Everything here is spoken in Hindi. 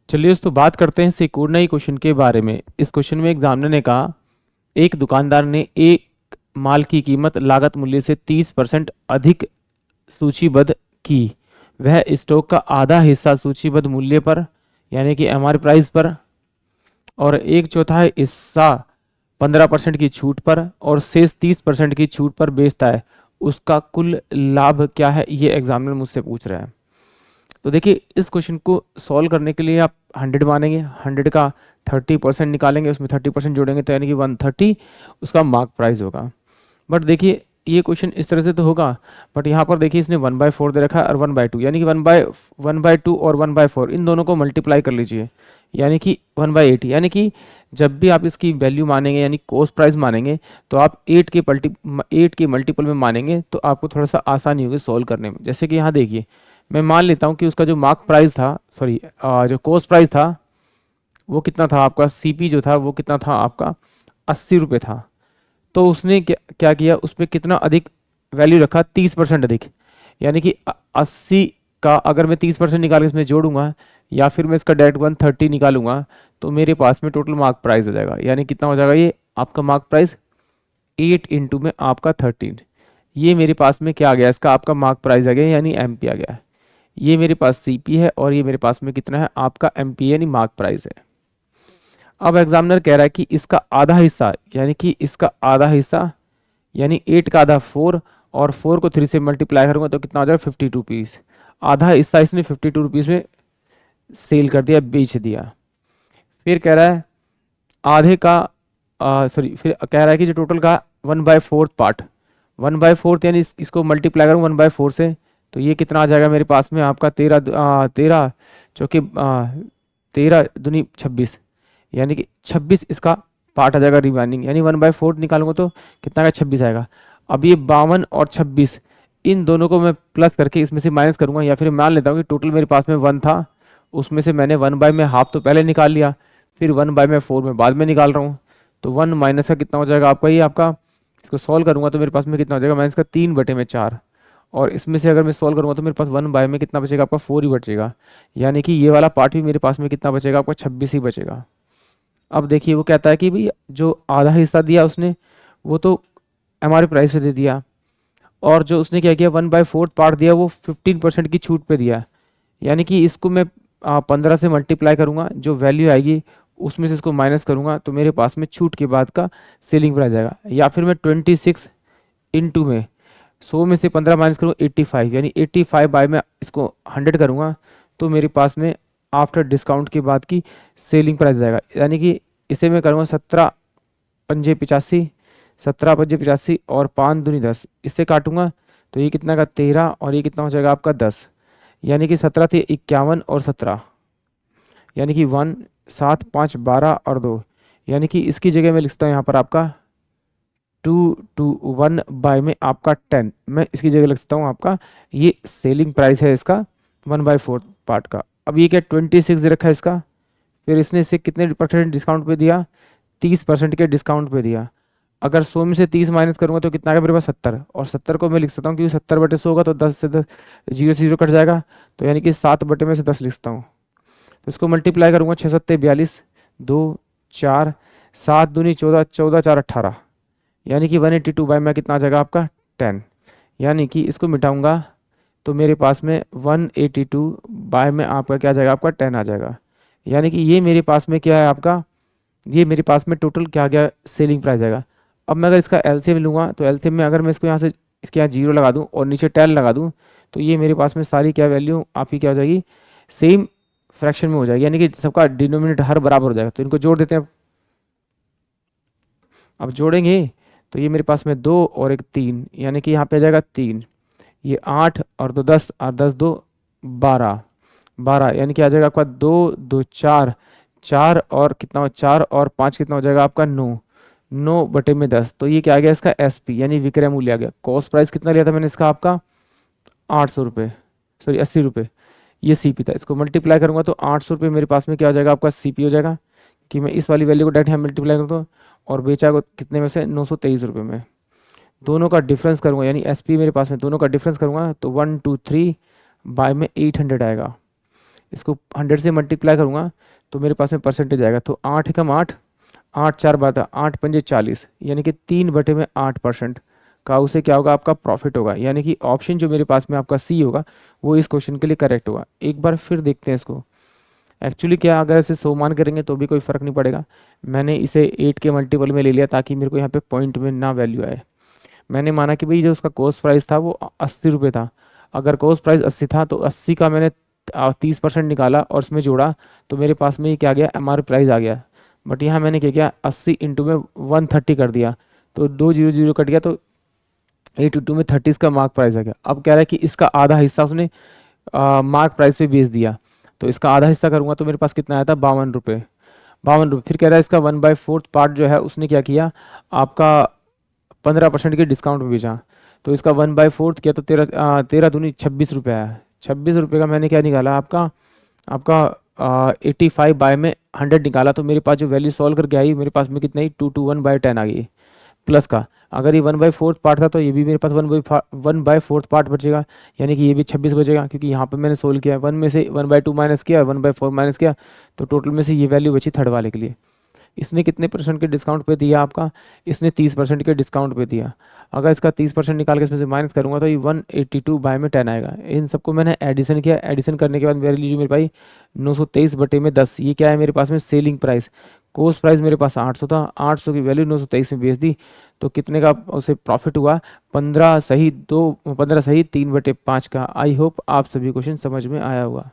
चलिए दोस्तों बात करते हैं सिकुड़नाई क्वेश्चन के बारे में। इस क्वेश्चन में एग्जामिनर ने कहा एक दुकानदार ने एक माल की कीमत लागत मूल्य से 30% अधिक सूचीबद्ध की। वह स्टॉक का आधा हिस्सा सूचीबद्ध मूल्य पर यानी कि एमआर प्राइस पर और एक चौथाई हिस्सा 15% की छूट पर और शेष 30% की छूट पर बेचता है। उसका कुल लाभ क्या है, ये एग्जामिनर मुझसे पूछ रहा है। तो देखिए इस क्वेश्चन को सॉल्व करने के लिए आप 100 मानेंगे, 100 का 30% निकालेंगे, उसमें 30% जोड़ेंगे तो यानी कि 130 उसका मार्क प्राइस होगा। बट देखिए ये क्वेश्चन इस तरह से तो होगा, बट यहाँ पर देखिए इसने 1/4 दे रखा है और 1/2 यानी कि 1/2 और 1/4 इन दोनों को मल्टीप्लाई कर लीजिए यानी कि 1/8। यानी कि जब भी आप इसकी वैल्यू मानेंगे यानी कॉस्ट प्राइस मानेंगे तो आप 8 के मल्टीपल में मानेंगे तो आपको थोड़ा सा आसानी होगी सॉल्व करने में। जैसे कि यहाँ देखिए मैं मान लेता हूँ कि उसका जो मार्क प्राइस था, सॉरी जो कॉस्ट प्राइस था वो कितना था आपका, सीपी जो था वो कितना था आपका 80 रुपये था। तो उसने क्या किया, उस पर कितना अधिक वैल्यू रखा, 30% अधिक। यानी कि 80 का अगर मैं 30% निकाल के इसमें जोड़ूंगा या फिर मैं इसका डायरेक्ट 130 निकालूंगा तो मेरे पास में टोटल मार्क प्राइस हो जाएगा। यानी कितना हो जाएगा ये आपका मार्क प्राइस 8 इंटू में आपका 13। ये मेरे पास में क्या आ गया, इसका आपका मार्क प्राइस आ गया यानी एम पी आ गया। ये मेरे पास सीपी है और ये मेरे पास में कितना है आपका एम पी यानी मार्क प्राइस है। अब एग्जामिनर कह रहा है कि इसका आधा हिस्सा यानी कि इसका आधा हिस्सा यानी 8 का आधा 4 और 4 को 3 से मल्टीप्लाई करूंगा तो कितना हो जाएगा 52 रुपीज़। आधा हिस्सा इसने 52 रुपीज़ में सेल कर दिया, बेच दिया। फिर कह रहा है आधे का सॉरी फिर कह रहा है कि जो टोटल का 1/4 पार्ट, 1/4 यानी इसको मल्टीप्लाई करूँ 1/4 से तो ये कितना आ जाएगा मेरे पास में आपका 13 चौके 13 दूनी 26 यानी कि 26 इसका पार्ट आ जाएगा रिमाइनिंग। यानी 1/4 निकालूंगा तो कितना का 26 आएगा। अब ये 52 और 26 इन दोनों को मैं प्लस करके इसमें से माइनस करूंगा या फिर मान लेता हूँ कि टोटल मेरे पास में 1 था, उसमें से मैंने 1/, में हाफ तो पहले निकाल लिया, फिर 1/, में 4 में बाद में निकाल रहा हूँ। तो 1 माइनस का कितना हो जाएगा आपका, ये आपका इसको सॉल्व करूंगा तो मेरे पास में कितना हो जाएगा माइनस का 3/4। और इसमें से अगर मैं सॉल्व करूंगा तो मेरे पास 1/, में कितना बचेगा आपका 4 ही बचेगा। यानी कि ये वाला पार्ट भी मेरे पास में कितना बचेगा आपका 26 ही बचेगा। अब देखिए वो कहता है कि भाई जो आधा हिस्सा दिया उसने वो तो हमारे प्राइस पे दे दिया, और जो उसने क्या किया 1/4 पार्ट दिया वो 15% की छूट पे दिया। यानी कि इसको मैं 15 से मल्टीप्लाई करूंगा, जो वैल्यू आएगी उसमें से इसको माइनस करूंगा तो मेरे पास में छूट के बाद का सेलिंग प्राइस आएगा। या फिर मैं 26 इंटू में 100 में से 15 माइनस करूँ 85 यानी 85 बाय में इसको 100 करूँगा तो मेरे पास में आफ्टर डिस्काउंट के बाद की सेलिंग प्राइस आएगा। यानी कि इसे मैं करूँगा 17 पंजे 85, 17 पंजे 85 और 5 दूनी 10, इससे काटूंगा तो ये कितना का 13 और ये कितना हो जाएगा आपका 10। यानी कि 17 थे 51 और 17 यानी कि 1 7 5 12 और 2। यानी कि इसकी जगह मैं लिखता हूँ यहाँ पर आपका 2 to 1 में आपका 10, मैं इसकी जगह लिख सकता हूँ आपका ये सेलिंग प्राइस है इसका 1/4 पार्ट का। अब ये क्या 26 दे रखा है इसका, फिर इसने इसे कितने परसेंट डिस्काउंट पे दिया, 30% के डिस्काउंट पे दिया। अगर 100 में से 30 माइनस करूंगा तो कितना आएगा मेरे पास 70, और 70 को मैं लिख सकता हूँ क्योंकि 70/100 होगा तो 10 से 10 जीरो से जीरो कट जाएगा तो यानी कि 7 में से 10 लिख सकता हूँ। तो इसको मल्टीप्लाई करूंगा 6 सत्ते 42, 2 4 7 दूनी 14, 14 4 18 यानी कि 182 बाय में कितना आ जाएगा आपका 10। यानी कि इसको मिटाऊंगा तो मेरे पास में 182 बाय में आपका क्या आ जाएगा आपका 10 आ जाएगा। यानी कि ये मेरे पास में क्या है आपका, ये मेरे पास में टोटल क्या आ गया सेलिंग प्राइस आएगा। अब मैं अगर इसका एलसीएम लूँगा तो एलसीएम में अगर मैं इसको यहाँ से इसके यहाँ 0 लगा दूँ और नीचे 10 लगा दूँ तो ये मेरे पास में सारी क्या वैल्यू आपकी क्या हो जाएगी, सेम फ्रैक्शन में हो जाएगी। यानी कि सबका डिनोमिनेटर हर बराबर हो जाएगा। तो इनको जोड़ देते हैं। अब जोड़ेंगे तो ये मेरे पास में 2 और एक 3 यानी कि यहाँ पे आ जाएगा 3, ये 8 और 2 10 और 10 2 12, 12 यानी कि आ जाएगा आपका 2 2 4, 4 और कितना हो 4 और 5 कितना हो जाएगा आपका 9, 9/10। तो ये क्या आ गया इसका एसपी यानी विक्रय मूल्य आ गया। कॉस्ट प्राइस कितना लिया था मैंने इसका आपका 800 रुपये, सॉरी 80 रुपये, ये सीपी था। इसको मल्टीप्लाई करूंगा तो 800 रुपये मेरे पास में क्या हो जाएगा आपका सीपी हो जाएगा कि मैं इस वाली वैल्यू को डायरेक्ट यहाँ मल्टीप्लाई करूँ तो, और बेचा को कितने में से 923 रुपये में। दोनों का डिफरेंस करूंगा यानी एसपी मेरे पास में दोनों का डिफरेंस करूंगा तो 123 बाय में 800 आएगा। इसको 100 से मल्टीप्लाई करूँगा तो मेरे पास में परसेंटेज आएगा। तो 8 एकम 8, 8 4 12, 8 पंजे 40, यानी कि 3/8% का उसे क्या होगा, आपका प्रॉफिट होगा। यानी कि ऑप्शन जो मेरे पास में आपका सी होगा वो इस क्वेश्चन के लिए करेक्ट होगा। एक बार फिर देखते हैं इसको। एक्चुअली क्या, अगर इसे 100 मान करेंगे तो भी कोई फ़र्क नहीं पड़ेगा। मैंने इसे 8 के मल्टीपल में ले लिया ताकि मेरे को यहाँ पे पॉइंट में ना वैल्यू आए। मैंने माना कि भाई जो उसका कॉस्ट प्राइस था वो 80 रुपये था। अगर कॉस्ट प्राइस 80 था तो 80 का मैंने 30% निकाला और उसमें जोड़ा तो मेरे पास में ये क्या आ गया, एम आर प्राइस आ गया। बट यहाँ मैंने क्या किया, 80 इंटू में 130 कर दिया, तो 2 0 0 कट गया, तो 8 इंटू में 30 का मार्क प्राइस आ गया। अब कह रहा है कि इसका आधा हिस्सा उसने मार्क प्राइस पे बेच दिया, तो इसका आधा हिस्सा करूंगा तो मेरे पास कितना आया था, 52 रुपये। 52 रुपये। फिर कह रहा है इसका 1/4 पार्ट जो है उसने क्या किया, आपका 15% के डिस्काउंट में बेचा। तो इसका 1/4 किया तो 13 दूनी 26 रुपये आया। 26 रुपये का मैंने क्या निकाला, आपका आपका 85 में 100 निकाला, तो मेरे पास जो वैल्यू सॉल्व करके आई मेरे पास में कितना ही 221/10 आ गई प्लस का। अगर ये 1/4 पार्ट था तो ये भी मेरे पास 1/4 पार्ट बचेगा, यानी कि ये भी 26 बचेगा, क्योंकि यहाँ पे मैंने सोल्व किया, 1 में से 1/2 माइनस किया, 1/4 माइनस किया, तो टोटल में से ये वैल्यू बची थर्ड वाले के लिए। इसने कितने परसेंट के डिस्काउंट पे दिया आपका, इसने 30% के डिस्काउंट पे दिया। अगर इसका 30% निकाल के इसमें से माइनस करूंगा तो ये 182/10 आएगा। इन सबको मैंने एडिशन किया, एडिशन करने के बाद वैल्यू जो मेरे पाई 923/10, ये क्या है मेरे पास में, सेलिंग प्राइस। कोस्ट प्राइस मेरे पास 800 था, 800 की वैल्यू 923 में बेच दी, तो कितने का उसे प्रॉफिट हुआ, 15 सही 3/5 का। आई होप आप सभी क्वेश्चन समझ में आया होगा।